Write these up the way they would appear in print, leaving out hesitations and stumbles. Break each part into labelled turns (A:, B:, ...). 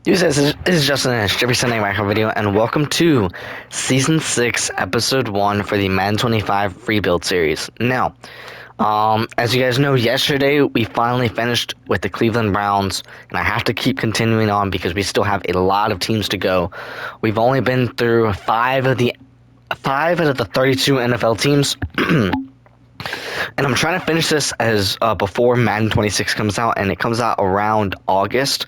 A: This is Justin and Every Sunday Minecraft video, and welcome to Season 6, Episode 1 for the Madden 25 Rebuild Series. Now, as you guys know, yesterday we finally finished with the Cleveland Browns, and I have to keep continuing on because we still have a lot of teams to go. We've only been through five out of the 32 NFL teams, and I'm trying to finish this as before Madden 26 comes out, and it comes out around August,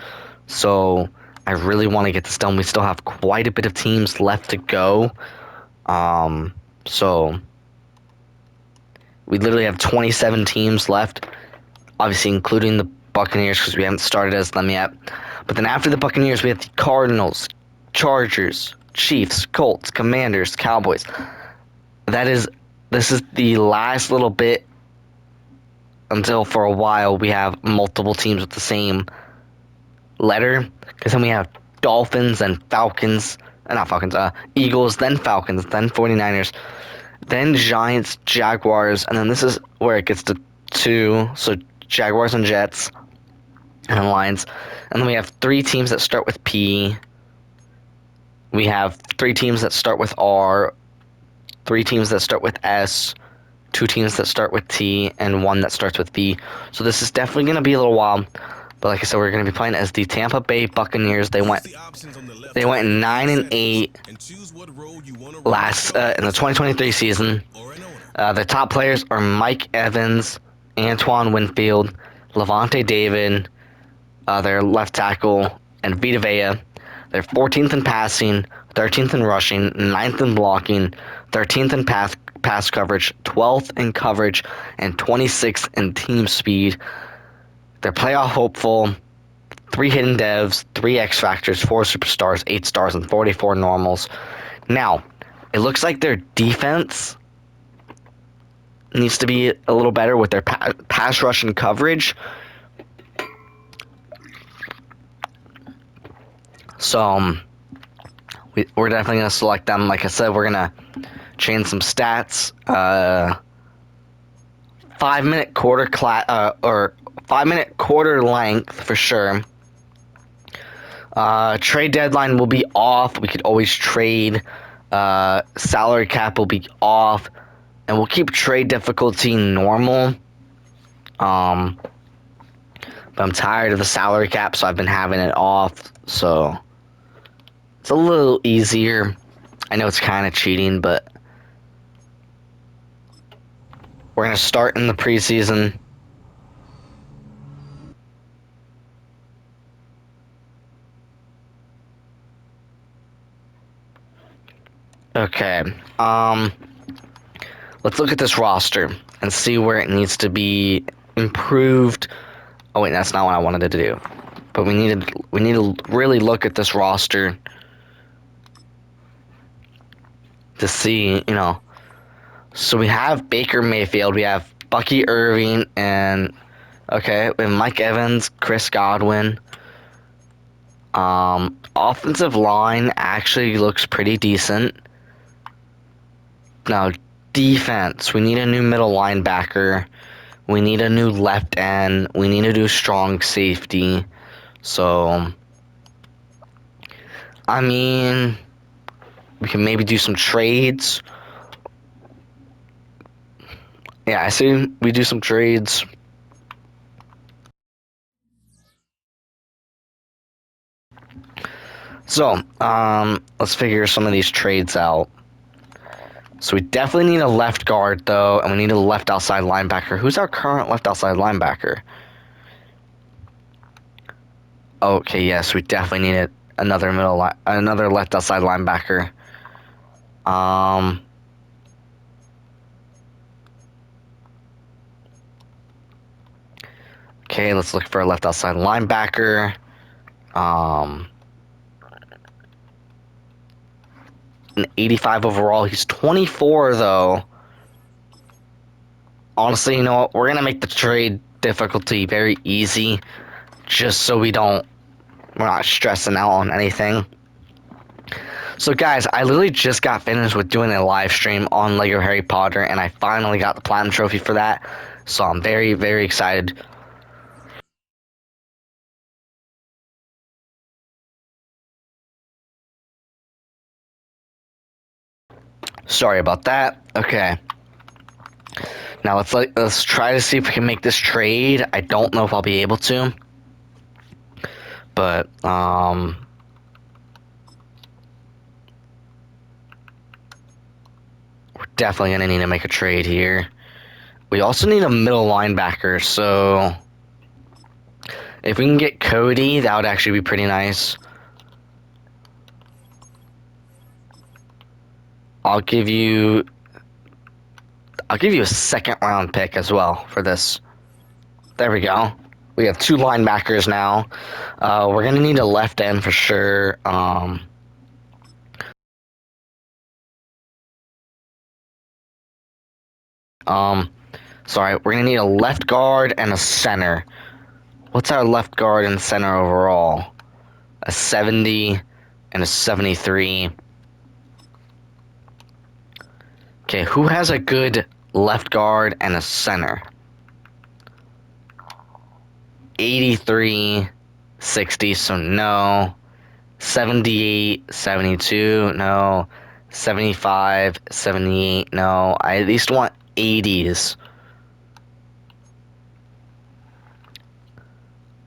A: so I really want to get this done. We still have quite a bit of teams left to go. So we literally have 27 teams left, obviously including the Buccaneers because we haven't started as them yet. But then after the Buccaneers, we have the Cardinals, Chargers, Chiefs, Colts, Commanders, Cowboys. This is the last little bit until for a while we have multiple teams with the same letter, because then we have Dolphins and Falcons, not Falcons, Eagles, then Falcons, then 49ers, then Giants, Jaguars, and then this is where it gets to two, so Jaguars and Jets, and Lions, and then we have three teams that start with P, we have three teams that start with R, three teams that start with S, two teams that start with T, and one that starts with V. So this is definitely going to be a little while. But like I said, we're going to be playing as the Tampa Bay Buccaneers. They went 9-8 last in the 2023 season. The top players are Mike Evans, Antoine Winfield, Levante David, their left tackle, and Vita Vea. They're 14th in passing, 13th in rushing, 9th in blocking, 13th in pass coverage, 12th in coverage, and 26th in team speed. They're playoff hopeful, 3 hidden devs, 3 X Factors, 4 superstars, 8 stars, and 44 normals. Now, it looks like their defense needs to be a little better with their pass rush and coverage. So, we're definitely going to select them. Like I said, we're going to change some stats. 5-minute quarter or 5-minute quarter length for sure. Trade deadline will be off. We could always trade. Salary cap will be off, and we'll keep trade difficulty normal. But I'm tired of the salary cap, so I've been having it off. So it's a little easier. I know it's kind of cheating, but we're gonna start in the preseason. Okay, let's look at this roster and see where it needs to be improved. Oh wait, that's not what I wanted to do. But we need to really look at this roster to see, So we have Baker Mayfield, we have Bucky Irving, and okay, we have Mike Evans, Chris Godwin. Offensive line actually looks pretty decent. Now, defense, we need a new middle linebacker. We need a new left end. We need to do strong safety. So, I mean, we can maybe do some trades. Yeah, I say we do some trades. So, let's figure some of these trades out. So we definitely need a left guard, though, and we need a left outside linebacker. Who's our current left outside linebacker? Okay, yes, we definitely need another left outside linebacker. Okay, let's look for a left outside linebacker. An 85 overall. He's 24 though. Honestly, you know what? We're gonna make the trade difficulty very easy, just so we're not stressing out on anything. So guys, I literally just got finished with doing a live stream on Lego Harry Potter, and I finally got the platinum trophy for that. So I'm very, very excited. Sorry about that. Okay. Now let's try to see if we can make this trade. I don't know if I'll be able to. But we're definitely gonna need to make a trade here. We also need a middle linebacker, so if we can get Cody, that would actually be pretty nice. I'll give you a second round pick as well for this. There we go. We have 2 linebackers now. We're gonna need a left end for sure. Sorry, we're gonna need a left guard and a center. What's our left guard and center overall? A 70 and a 73. Okay, who has a good left guard and a center? 83, 60, so no. 78, 72, no. 75, 78, no. I at least want 80s.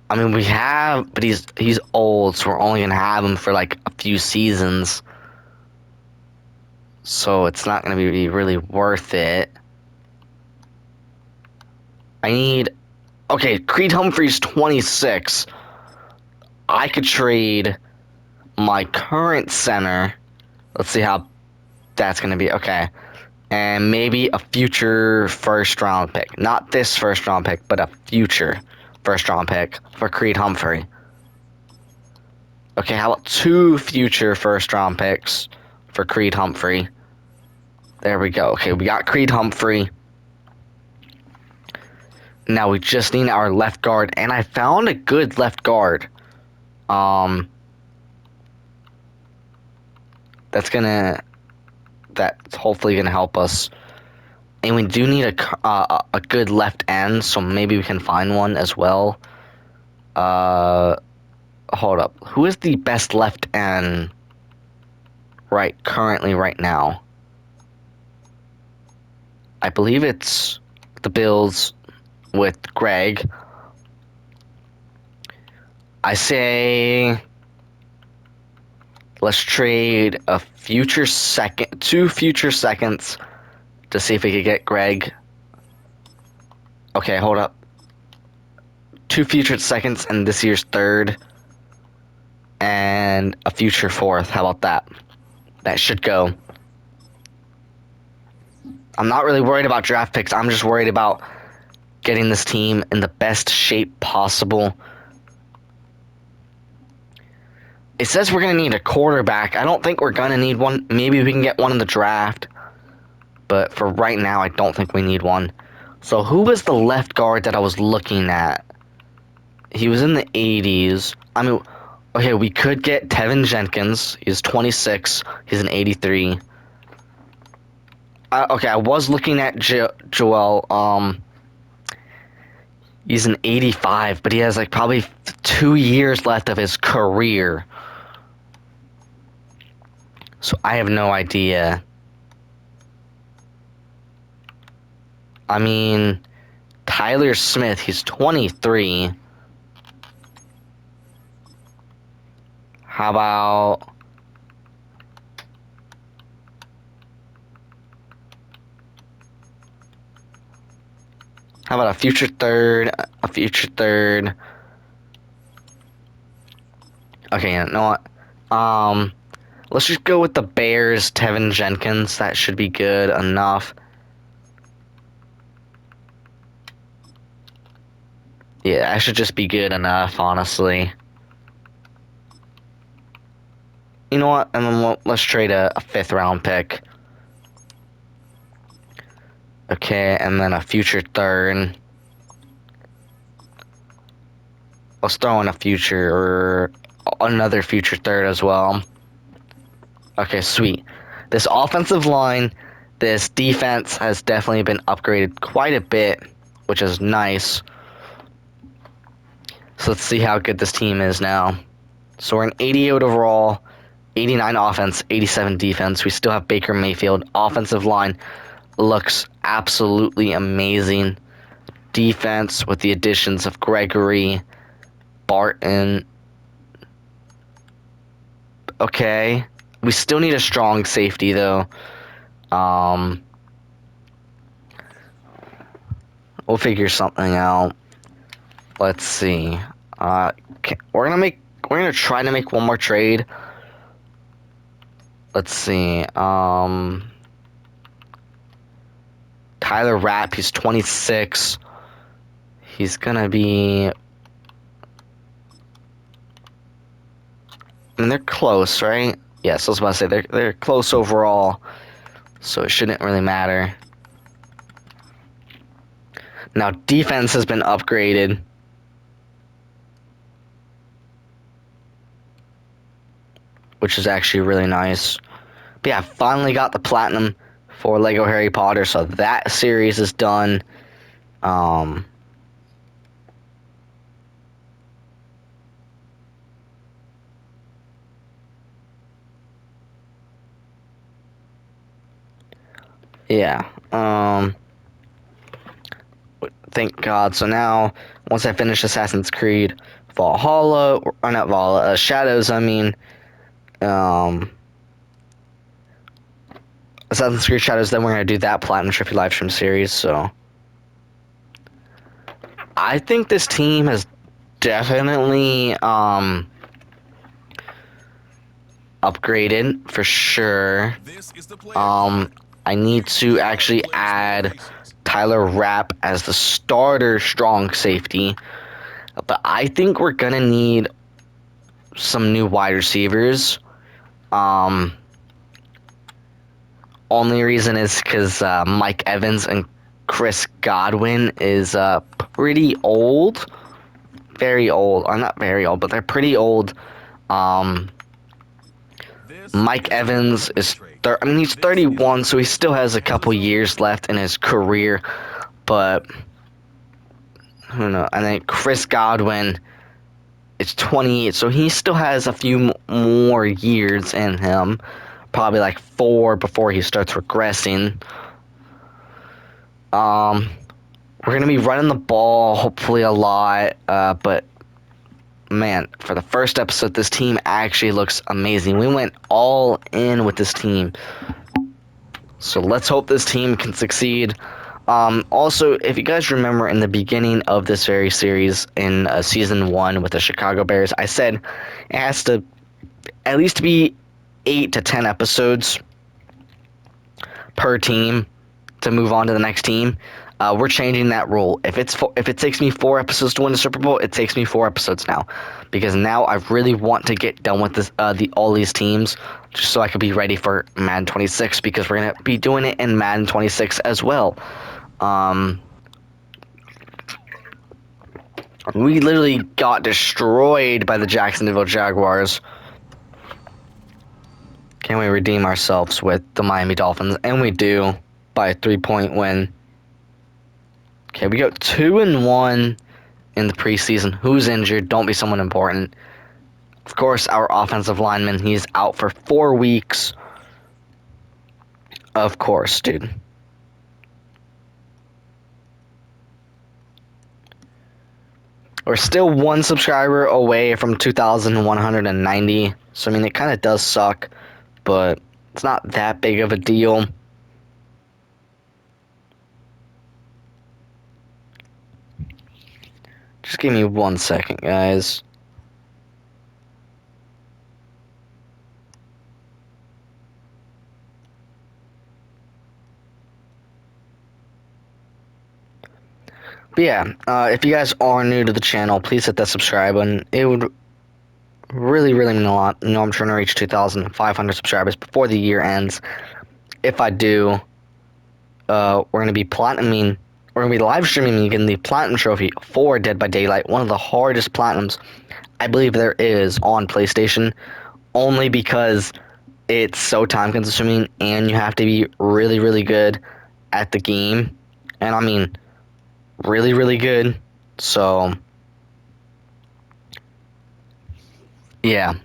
A: I mean, we have, but he's old, so we're only gonna have him for like a few seasons. So it's not gonna be really worth it. I need, okay, Creed Humphrey's 26. I could trade my current center. Let's see how that's gonna be. Okay. And maybe a future first round pick. Not this first round pick, but a future first round pick for Creed Humphrey. Okay, how about 2 future first round picks for Creed Humphrey? There we go. Okay, we got Creed Humphrey. Now we just need our left guard, and I found a good left guard. That's hopefully gonna help us. And we do need a good left end, so maybe we can find one as well. Hold up. Who is the best left end currently right now? I believe it's the Bills with Greg. I say let's trade a 2 future seconds to see if we could get Greg. Okay, hold up. 2 future seconds and this year's 3rd. And a future 4th. How about that? That should go. I'm not really worried about draft picks. I'm just worried about getting this team in the best shape possible. It says we're going to need a quarterback. I don't think we're going to need one. Maybe we can get one in the draft. But for right now, I don't think we need one. So who was the left guard that I was looking at? He was in the 80s. I mean, okay, we could get Tevin Jenkins. He's 26. He's an 83. Okay, I was looking at Joel. He's an 85, but he has like probably 2 years left of his career. So I have no idea. I mean, Tyler Smith, he's 23. How about a future 3rd? A future 3rd. Okay, you know what? Let's just go with the Bears, Tevin Jenkins. That should be good enough. Yeah, that should just be good enough, honestly. You know what? And then let's trade a 5th round pick. Okay, and then a future 3rd. Let's throw in a future or another future 3rd as well. Okay, sweet. This offensive line, this defense has definitely been upgraded quite a bit, which is nice. So let's see how good this team is now. So we're an 88 overall, 89 offense, 87 defense. We still have Baker Mayfield. Offensive line looks absolutely amazing. Defense with the additions of Gregory, Barton. Okay. We still need a strong safety though. Um, we'll figure something out. Let's see. We're gonna try to make one more trade. Let's see. Tyler Rapp, he's 26. He's gonna be. I mean, they're close, right? Yes, I was about to say they're close overall, so it shouldn't really matter. Now defense has been upgraded. Which is actually really nice. But yeah, I finally got the platinum for Lego Harry Potter, so that series is done. Um, yeah. Thank God. So now, once I finish Assassin's Creed Valhalla, or not Valhalla, Shadows, I mean, um, Assassin's Creed Shadows, then we're gonna do that Platinum Trophy livestream series. So I think this team has definitely upgraded for sure. I need to actually add Tyler Rapp as the starter strong safety, but I think we're gonna need some new wide receivers. Only reason is because Mike Evans and Chris Godwin is pretty old, very old. Or not very old, but they're pretty old. Mike Evans is, I mean, he's 31, so he still has a couple years left in his career, but who knows? And then Chris Godwin is 28, so he still has a few more years in him, probably like 4 before he starts regressing. We're gonna be running the ball, hopefully a lot, but man, for the first episode, this team actually looks amazing. We went all in with this team. So let's hope this team can succeed. Also, if you guys remember in the beginning of this very series in season 1 with the Chicago Bears, I said it has to at least be 8 to 10 episodes per team to move on to the next team. We're changing that rule. If it takes me 4 episodes to win the Super Bowl, it takes me 4 episodes now, because now I really want to get done with this all these teams, just so I could be ready for Madden 26, because we're gonna be doing it in Madden 26 as well. We literally got destroyed by the Jacksonville Jaguars. Can we redeem ourselves with the Miami Dolphins? And we do, by a 3-point win. Okay, we go 2-1 in the preseason. Who's injured? Don't be someone important. Of course, our offensive lineman, he's out for 4 weeks. Of course, dude. We're still 1 subscriber away from 2,190. So, I mean, it kind of does suck, but it's not that big of a deal. Just give me 1 second, guys. But yeah, if you guys are new to the channel, please hit that subscribe button. It would really, really mean a lot. You know, I'm trying to reach 2,500 subscribers before the year ends. If I do, we're gonna be platinuming. We're gonna be live streaming again the platinum trophy for Dead by Daylight, one of the hardest platinums I believe there is on PlayStation, only because it's so time consuming and you have to be really, really good at the game. And I mean, really, really good. So, yeah.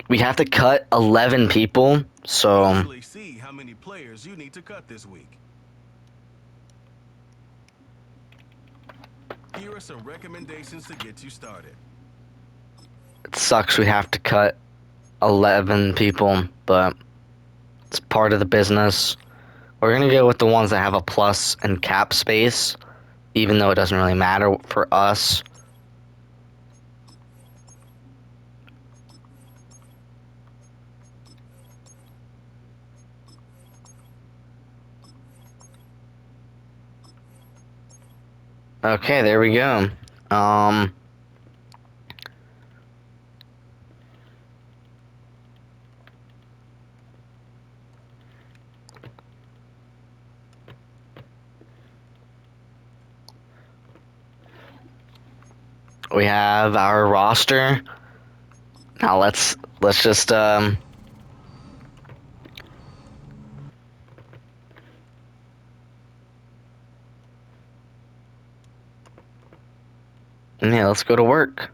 A: We have to cut 11 people, so
B: Usually see how many players you need to cut this week. Here are some recommendations to get you started.
A: it sucks we have to cut 11 people, but it's part of the business. We're gonna go with the ones that have a plus and cap space, even though it doesn't really matter for us. Okay, there we go. We have our roster. Now let's just yeah, let's go to work.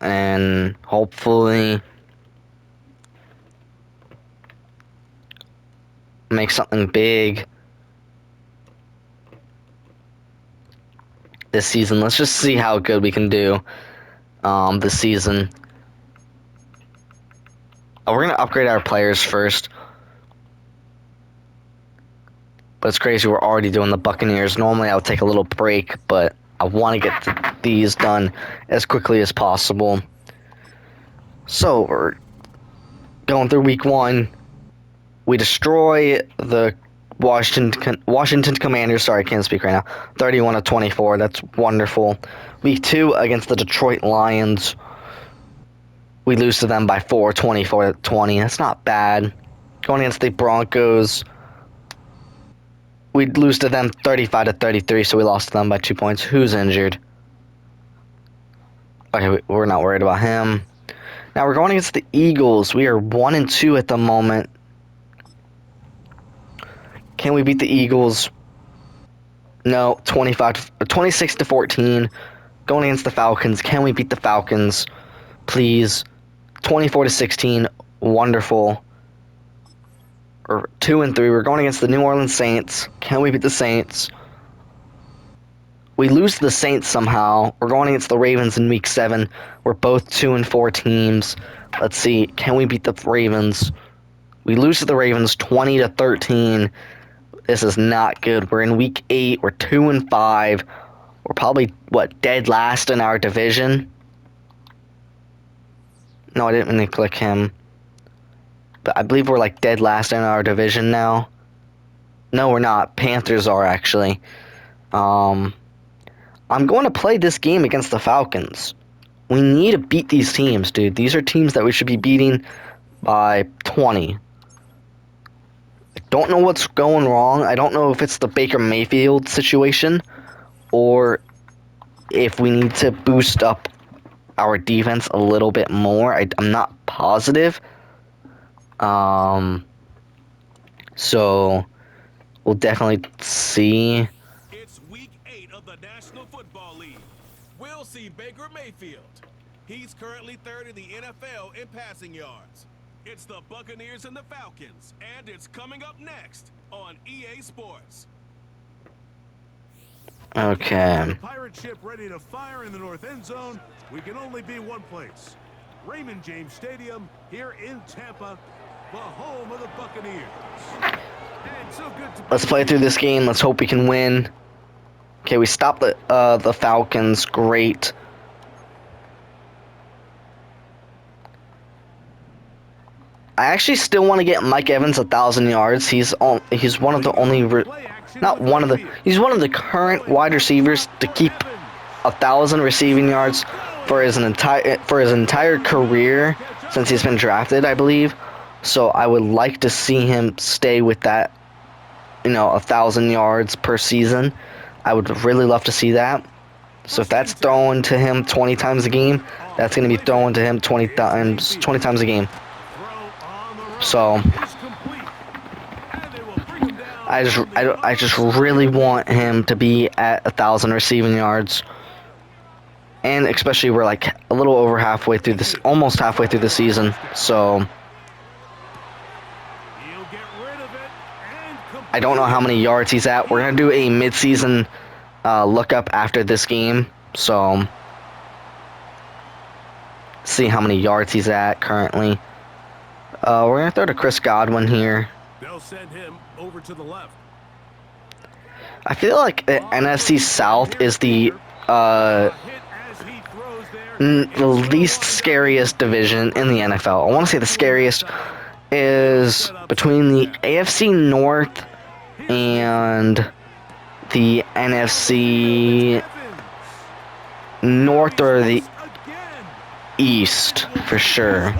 A: And hopefully make something big this season. Let's just see how good we can do this season. Oh, we're gonna upgrade our players first. But it's crazy we're already doing the Buccaneers. Normally I would take a little break, but I want to get these done as quickly as possible. So we're going through week 1. We destroy the Washington Commanders. Sorry, I can't speak right now. 31-24. That's wonderful. Week 2 against the Detroit Lions. We lose to them by 4, 24-20. That's not bad. Going against the Broncos, we lose to them 35-33, so we lost to them by 2 points. Who's injured? Okay, we're not worried about him. Now we're going against the Eagles. We are 1-2 at the moment. Can we beat the Eagles? No, 26-14. Going against the Falcons. Can we beat the Falcons? Please. 24-16. Wonderful. Or 2-3. We're going against the New Orleans Saints. Can we beat the Saints? We lose to the Saints somehow. We're going against the Ravens in week 7. We're both 2-4 teams. Let's see. Can we beat the Ravens? We lose to the Ravens 20-13. This is not good. We're in week 8. We're 2-5. We're probably, dead last in our division? No, I didn't mean to click him. But I believe we're, dead last in our division now. No, we're not. Panthers are, actually. I'm going to play this game against the Falcons. We need to beat these teams, dude. These are teams that we should be beating by 20. I don't know what's going wrong. I don't know if it's the Baker Mayfield situation or if we need to boost up our defense a little bit more. I'm not positive. So we'll definitely see.
B: It's week 8 of the National Football League. We'll see Baker Mayfield. He's currently 3rd in the NFL in passing yards. It's the Buccaneers and the Falcons, and it's coming up next on EA Sports.
A: Okay.
C: The pirate ship ready to fire in the north end zone. We can only be one place. Raymond James Stadium here in Tampa, the home of the Buccaneers. And so good to
A: Let's play through this game. Let's hope we can win. Okay, we stopped the Falcons. Great. I actually still want to get Mike Evans 1,000 yards. He's one of the only, he's one of the current wide receivers to keep 1,000 receiving yards for his entire career since he's been drafted, I believe. So I would like to see him stay with that, 1,000 yards per season. I would really love to see that. So if that's thrown to him 20 times a game, that's going to be thrown to him 20 times a game. So I just really want him to be at 1,000 receiving yards. And especially we're like a little over halfway through this, almost halfway through the season. So
C: He'll get rid of it and
A: I don't know how many yards he's at. We're gonna do a mid-season lookup after this game. So see how many yards he's at currently. We're gonna throw to Chris Godwin here.
C: they'll send him over to the left.
A: I feel like NFC South is the
C: Hit as he throws there.
A: the least scariest division in the NFL. I want to say the scariest is between the AFC North and the NFC North or the East for sure.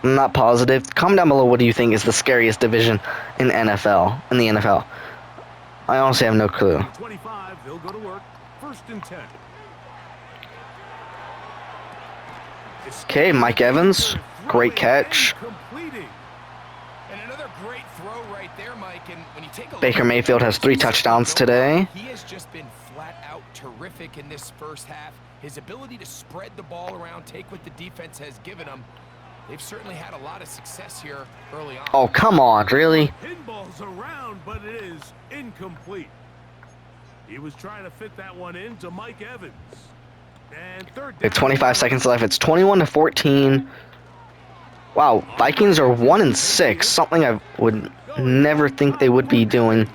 A: I'm not positive. Comment down below what do you think is the scariest division in the NFL. I honestly have no clue.
C: 25, they'll go to work. 1st and 10.
A: Okay, Mike Evans, great catch.
C: Completing.
D: And another great throw right there, Mike. And when you take a look
A: Baker Mayfield has 3 touchdowns today.
D: he has just been flat out terrific in this first half. His ability to spread the ball around, take what the defense has given him. They've certainly had a lot of success here early on.
A: Oh, come on, really?
C: Pinball's around, but it is incomplete. He was trying to fit that one into Mike Evans. And 3rd down.
A: 25 seconds left. It's 21-14. Wow, Vikings are 1-6. Something I would never think they would be doing.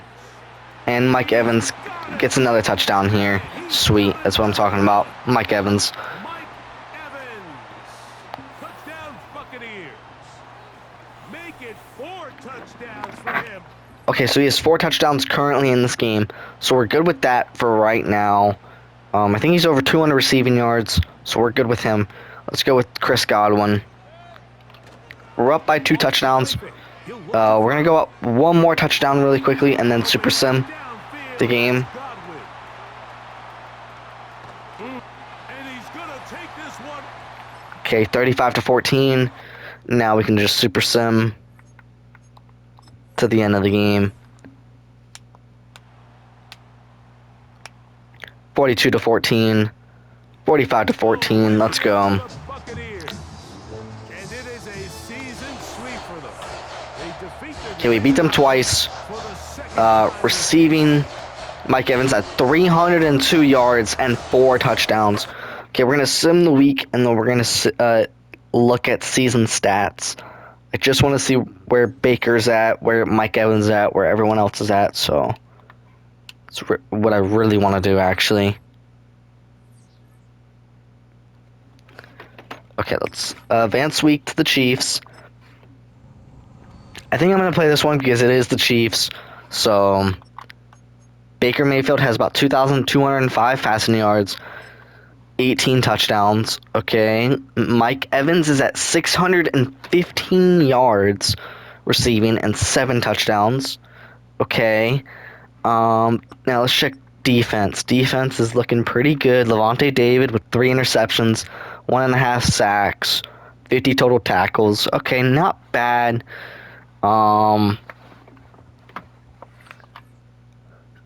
A: And Mike Evans gets another touchdown here. Sweet, that's what I'm talking about. Mike Evans.
C: Mike Evans. Touchdown Buccaneers. Make it 4 touchdowns for him.
A: Okay, so he has 4 touchdowns currently in this game. So we're good with that for right now. I think he's over 200 receiving yards, so we're good with him. Let's go with Chris Godwin. We're up by 2 touchdowns. We're going to go up 1 more touchdown really quickly and then super sim the game.
C: And he's gonna take this one.
A: Okay, 35-14. Now we can just super sim to the end of the game. 42-14. 45-14. Let's go.
C: Buccaneers. And it is a season sweep for them. They defeat the
A: Okay, we beat them twice.
C: for the second
A: Receiving, Mike Evans at 302 yards and 4 touchdowns. Okay, we're going to sim the week, and then we're going to look at season stats. I just want to see where Baker's at, where Mike Evans is at, where everyone else is at, so that's what I really want to do, actually. Okay, let's advance week to the Chiefs. I think I'm going to play this one because it is the Chiefs. So, Baker Mayfield has about 2,205 passing yards, 18 touchdowns. Okay, Mike Evans is at 615 yards receiving and 7 touchdowns. Okay, now let's check defense. Defense is looking pretty good. Levante David with 3 interceptions, 1.5 sacks, 50 total tackles. Okay, not bad.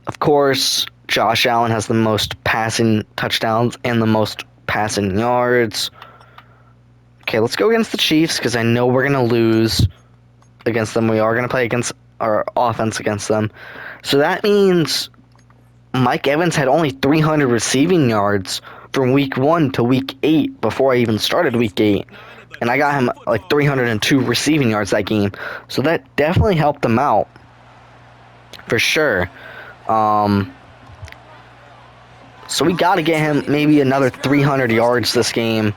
A: Of course, Josh Allen has the most passing touchdowns and the most passing yards. Okay, let's go against the Chiefs because I know we're going to lose against them. We are going to play against our offense against them. So that means Mike Evans had only 300 receiving yards from week 1 to week 8 before I even started week 8. And I got him like 302 receiving yards that game. So that definitely helped him out. For sure. So we got to get him maybe another 300 yards this game.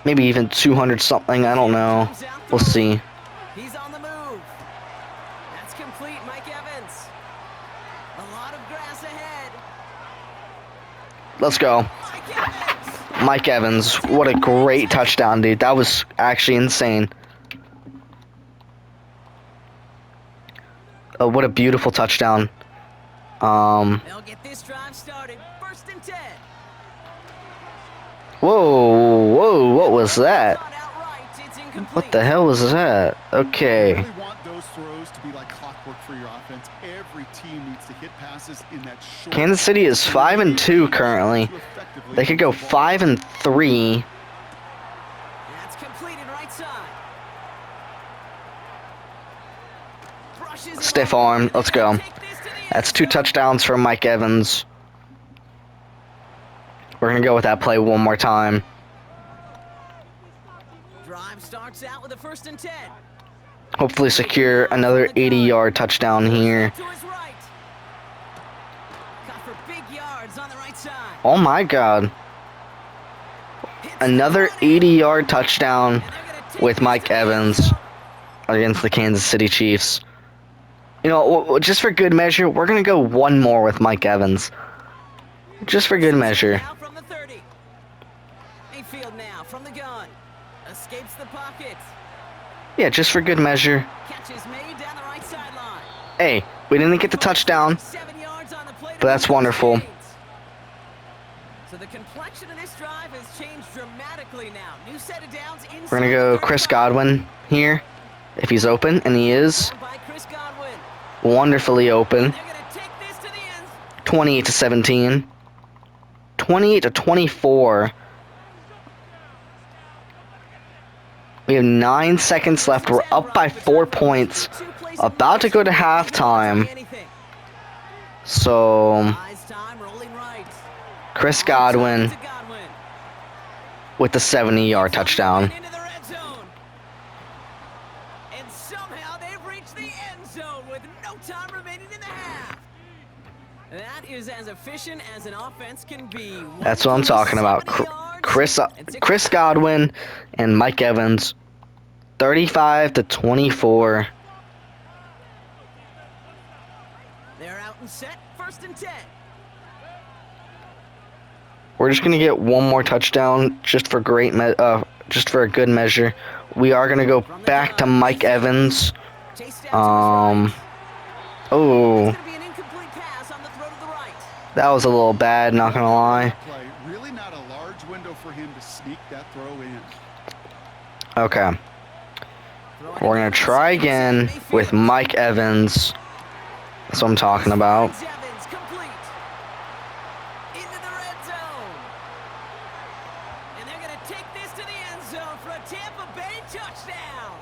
A: Maybe even 200 something. I don't know. We'll see.
E: He's on the move. That's complete, Mike Evans. A lot of grass ahead.
A: Let's go.
E: Mike Evans.
A: Mike Evans. What a great touchdown, dude. That was actually insane. Oh, what a beautiful touchdown.
E: They'll get this drive started. 1st and 10.
A: Whoa, what was that?
E: Shot outright. It's incomplete.
A: What the hell was that?
F: You
A: Okay.
F: really want those throws to be like clockwork for your offense. Every team needs to hit passes in that short.
A: Kansas City is 5-2 currently.
F: To effectively effectively.
A: They could go 5-3.
E: That's completed right side. Brushes him
A: Stiff
E: over.
A: arm.
E: They're
A: Let's
E: gonna
A: go.
E: take this to the end
A: That's 2
E: zone.
A: touchdowns for Mike Evans. We're going to go with that play one more time.
E: Drive starts out with a 1st and 10.
A: Hopefully secure another 80-yard touchdown here.
E: To his right. Got for big yards on the right side.
A: Oh my god.
E: Hits
A: Another
E: the money.
A: 80-yard touchdown
E: And they're gonna take
A: with
E: this
A: Mike
E: to the end
A: Evans
E: zone.
A: against the Kansas City Chiefs. You know, just for good measure, we're going to go one more with Mike Evans. Just for good measure.
E: Now from the 30. Mayfield now from the gun. Escapes the pocket.
A: Yeah, just for good measure.
E: Catch is made down the right sideline.
A: Hey, we didn't get the touchdown,
E: 7 yards on the play to
A: but that's
E: move those
A: wonderful.
E: chains. So the complexion of this drive has changed dramatically now. New set of downs inside.
A: We're going to go Chris Godwin here, if he's open, and he is
E: By Chris Godwin.
A: wonderfully open.
E: They're going to take this to the end.
A: 28-17. 28-24. We have 9 seconds left. We're up by 4 points. About to go to halftime. So,
E: Eyes time, rolling right.
A: Chris Godwin
E: To Godwin.
A: with the 70-yard touchdown.
E: Into the red zone. And somehow they've reached the end zone with no time remaining in the half. That is as efficient as an offense can be.
A: That's what I'm talking about. Chris Godwin and Mike Evans. 35-24.
E: They're out and set. 1st and 10.
A: We're just gonna get one more touchdown, just for just for a good measure. We are gonna go back to Mike Evans.
E: Chase down to his right.
A: Oh,
E: It's gonna be an incomplete pass on the throw to the right.
A: that was a little bad. Not gonna lie.
F: Play. Really not a large window for him to sneak that throw in.
A: Okay, we're gonna try again with Mike Evans. That's what I'm talking about.
E: Evans complete. Into the red zone. And they're going to take this to the end zone for a Tampa Bay touchdown.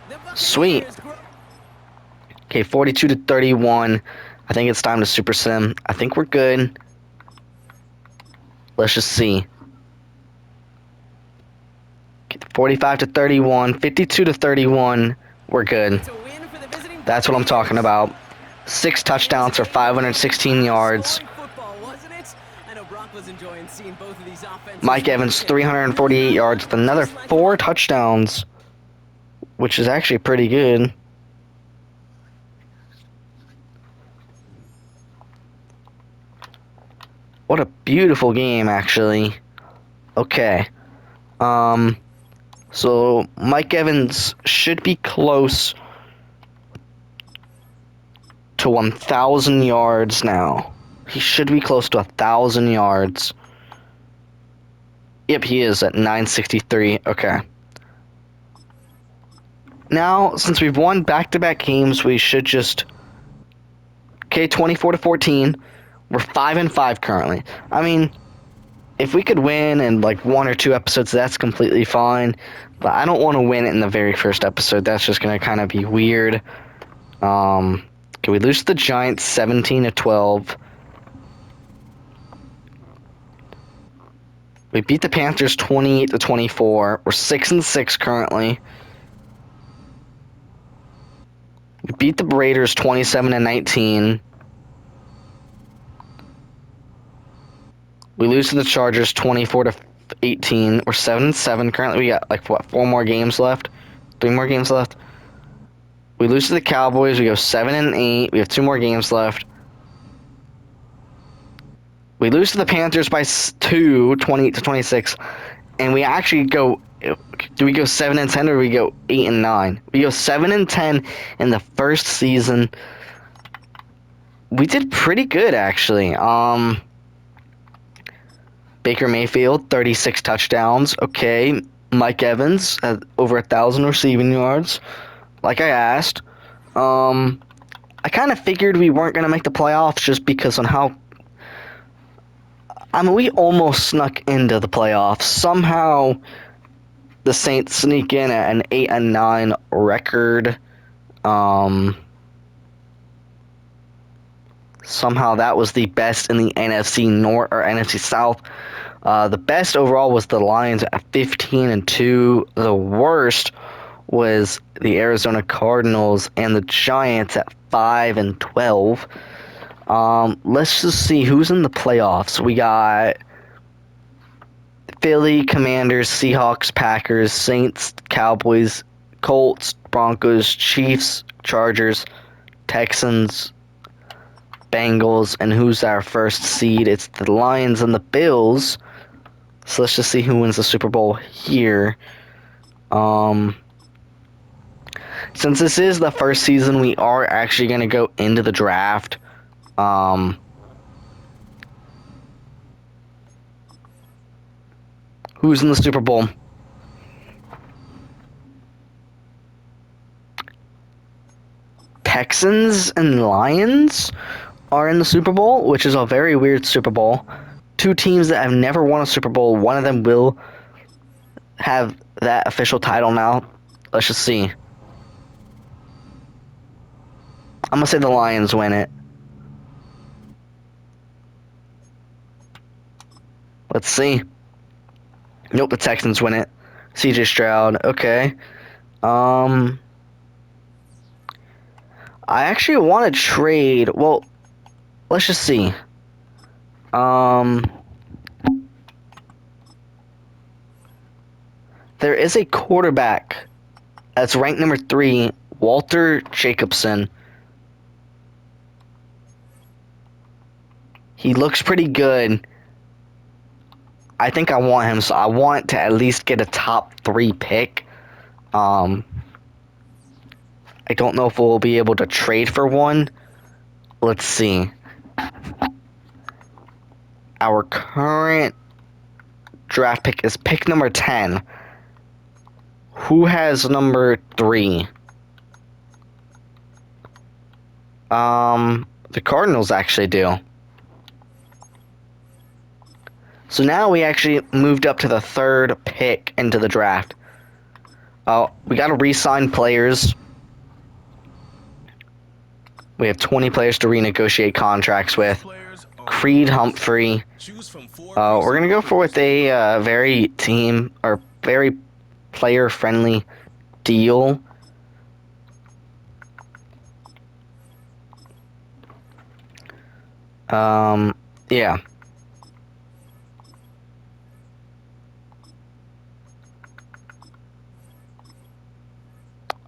E: The Buccaneers
A: Sweet.
E: grow-
A: Okay, 42-31. I think it's time to super sim. I think we're good. Let's just see. 45-31, 52-31. We're good.
E: It's a win for the visiting
A: That's what I'm talking about. 6 touchdowns for 516 yards.
E: Scoring football, wasn't it? I know Brock was enjoying seeing both of these offenses.
A: Mike Evans, 348 yards with another 4 touchdowns, which is actually pretty good. What a beautiful game, actually. Okay. So Mike Evans should be close to 1,000 yards now. He should be close to 1,000 yards. Yep, he is at 963. Okay. Now, since we've won back-to-back games, we should just... Okay, 24-14. We're 5-5 currently. I mean, if we could win in like 1 or 2 episodes, that's completely fine. But I don't want to win it in the very first episode. That's just going to kind of be weird. Okay, we lose to the Giants 17-12. We beat the Panthers 28-24. We're 6-6 currently. We beat the Raiders 27-19. We lose to the Chargers 24-18. We're 7-7 currently. We got like what, 4 more games left? 3 more games left. We lose to the Cowboys. We go 7-8. We have 2 more games left. We lose to the Panthers by 2, 28-26, and we actually go. Do we go 7-10 or do we go 8-9? We go 7-10 in the first season. We did pretty good actually. Baker Mayfield, 36 touchdowns. Okay, Mike Evans has over 1,000 receiving yards, like I asked. I kind of figured we weren't gonna make the playoffs just because on how. I mean, we almost snuck into the playoffs. Somehow, the Saints sneak in at an 8-9 record. Somehow that was the best in the NFC North or NFC South. The best overall was the Lions at 15-2. The worst was the Arizona Cardinals and the Giants at 5-12. Let's just see who's in the playoffs. We got Philly, Commanders, Seahawks, Packers, Saints, Cowboys, Colts, Broncos, Chiefs, Chargers, Texans, Bengals, and who's our first seed? It's the Lions and the Bills. So let's just see who wins the Super Bowl here. Since this is the first season, we are actually going to go into the draft. Who's in the Super Bowl? Texans and Lions are in the Super Bowl, which is a very weird Super Bowl. Two teams that have never won a Super Bowl. One of them will have that official title now. Let's just see. I'm going to say the Lions win it. Let's see. Nope, the Texans win it. CJ Stroud. Okay. I actually want to trade. Well, let's just see. There is a quarterback that's ranked number 3, Walter Jacobson. He looks pretty good. I think I want him, so I want to at least get a top 3 pick. I don't know if we'll be able to trade for one. Let's see. Our current draft pick is pick number 10. Who has number 3? The Cardinals actually do. So now we actually moved up to the 3rd pick into the draft. We got to re-sign players. We have 20 players to renegotiate contracts with. Creed Humphrey. We're going to go for with a very player-friendly deal. Yeah.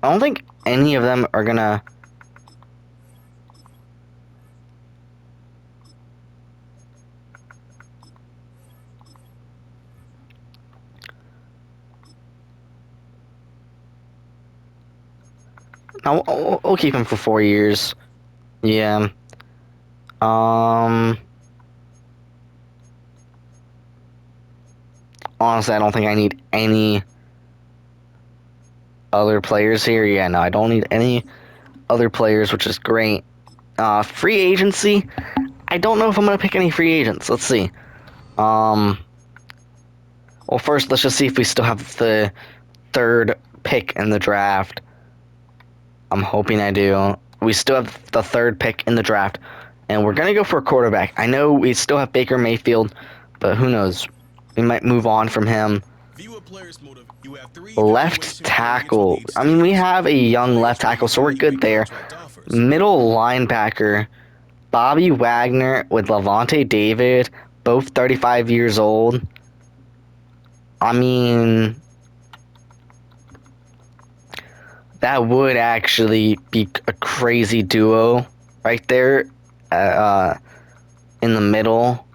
A: I don't think any of them are gonna... I'll keep him for 4 years. Yeah. Honestly, I don't think I need any other players here. Yeah, no, I don't need any other players, which is great. Free agency. I don't know if I'm gonna pick any free agents. Let's see. Well, first, let's just see if we still have the 3rd pick in the draft. I'm hoping I do. We still have the 3rd pick in the draft, and we're gonna go for a quarterback. I know we still have Baker Mayfield, but who knows? We might move on from him. Left tackle. I mean, we have a young left tackle, so we're good there. Middle linebacker. Bobby Wagner with Levante David, both 35 years old. I mean, that would actually be a crazy duo right there in the middle.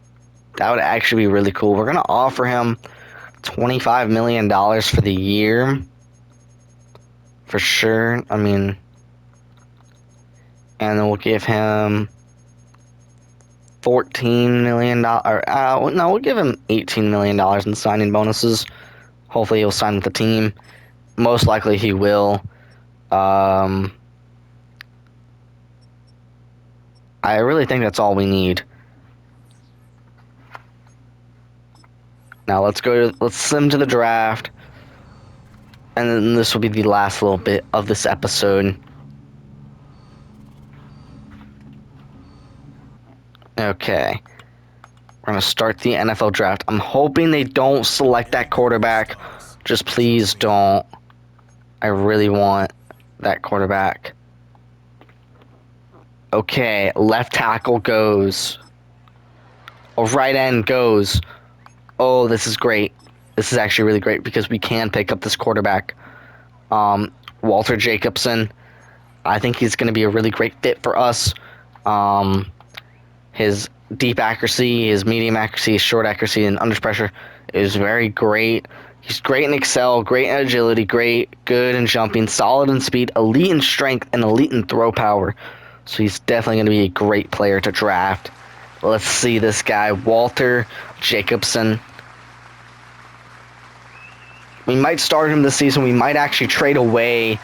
A: That would actually be really cool. We're going to offer him $25 million for the year. For sure. I mean, and then we'll give him $14 million. No, we'll give him $18 million in signing bonuses. Hopefully he'll sign with the team. Most likely he will. I really think that's all we need. Now let's sim to the draft. And then this will be the last little bit of this episode. Okay. We're going to start the NFL draft. I'm hoping they don't select that quarterback. Just please don't. I really want that quarterback. Okay, left tackle goes. Oh, right end goes. Oh, this is great. This is actually really great because we can pick up this quarterback. Walter Jacobson. I think he's going to be a really great fit for us. His deep accuracy, his medium accuracy, his short accuracy, and under pressure is very great. He's great in excel, great in agility, good in jumping, solid in speed, elite in strength, and elite in throw power. So he's definitely going to be a great player to draft. Let's see this guy, Walter Jacobson. We might start him this season. We might actually trade away.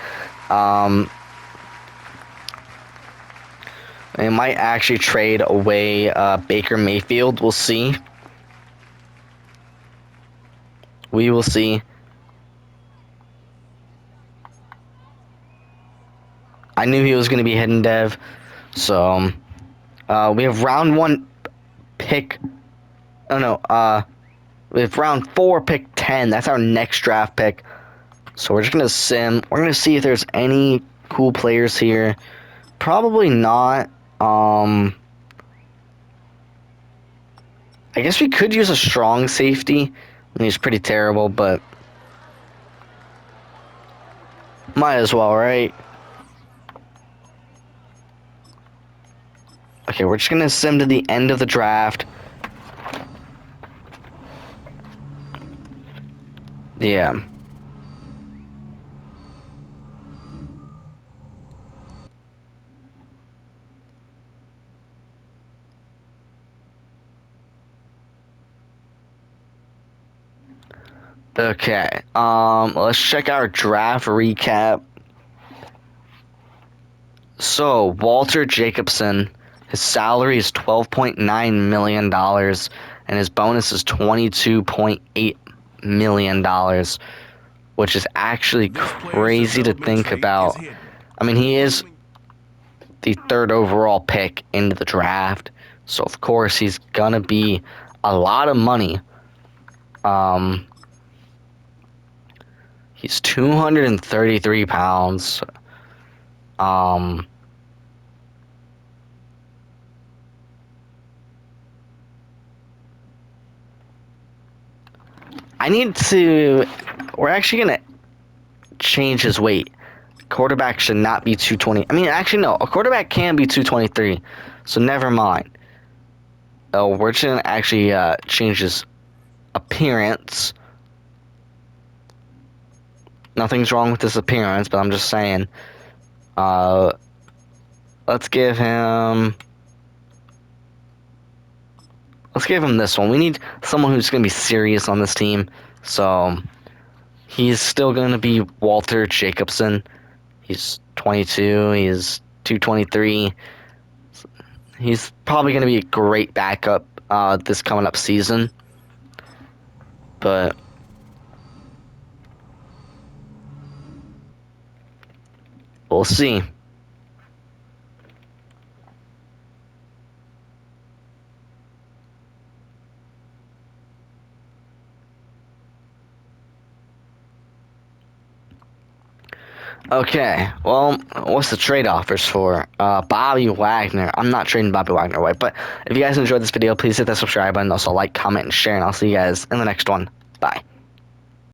A: We might actually trade away Baker Mayfield. We'll see. We will see. I knew he was going to be hidden dev. So, we have round 1 pick. Oh, no. We have round 4 pick 10. That's our next draft pick. So, we're just going to sim. We're going to see if there's any cool players here. Probably not. I guess we could use a strong safety. I mean, he's pretty terrible, but might as well, right? Okay, we're just gonna sim to the end of the draft. Yeah. Okay, let's check our draft recap. So, Walter Jacobson, his salary is $12.9 million, and his bonus is $22.8 million, which is actually crazy to think about. I mean, he is the 3rd overall pick into the draft, so of course he's gonna be a lot of money. He's 233 pounds. I need to. We're actually gonna change his weight. Quarterback should not be 220. I mean, actually, no. A quarterback can be 223. So never mind. Oh, we're just gonna actually change his appearance. Nothing's wrong with his appearance, but I'm just saying. Let's give him. Let's give him this one. We need someone who's going to be serious on this team. So, he's still going to be Walter Jacobson. He's 22. He's 223. He's probably going to be a great backup this coming up season. But we'll see. Okay, well, what's the trade offers for Bobby Wagner? I'm not trading Bobby Wagner away, but if you guys enjoyed this video, please hit that subscribe button, also like, comment, and share, and I'll see you guys in the next one. Bye.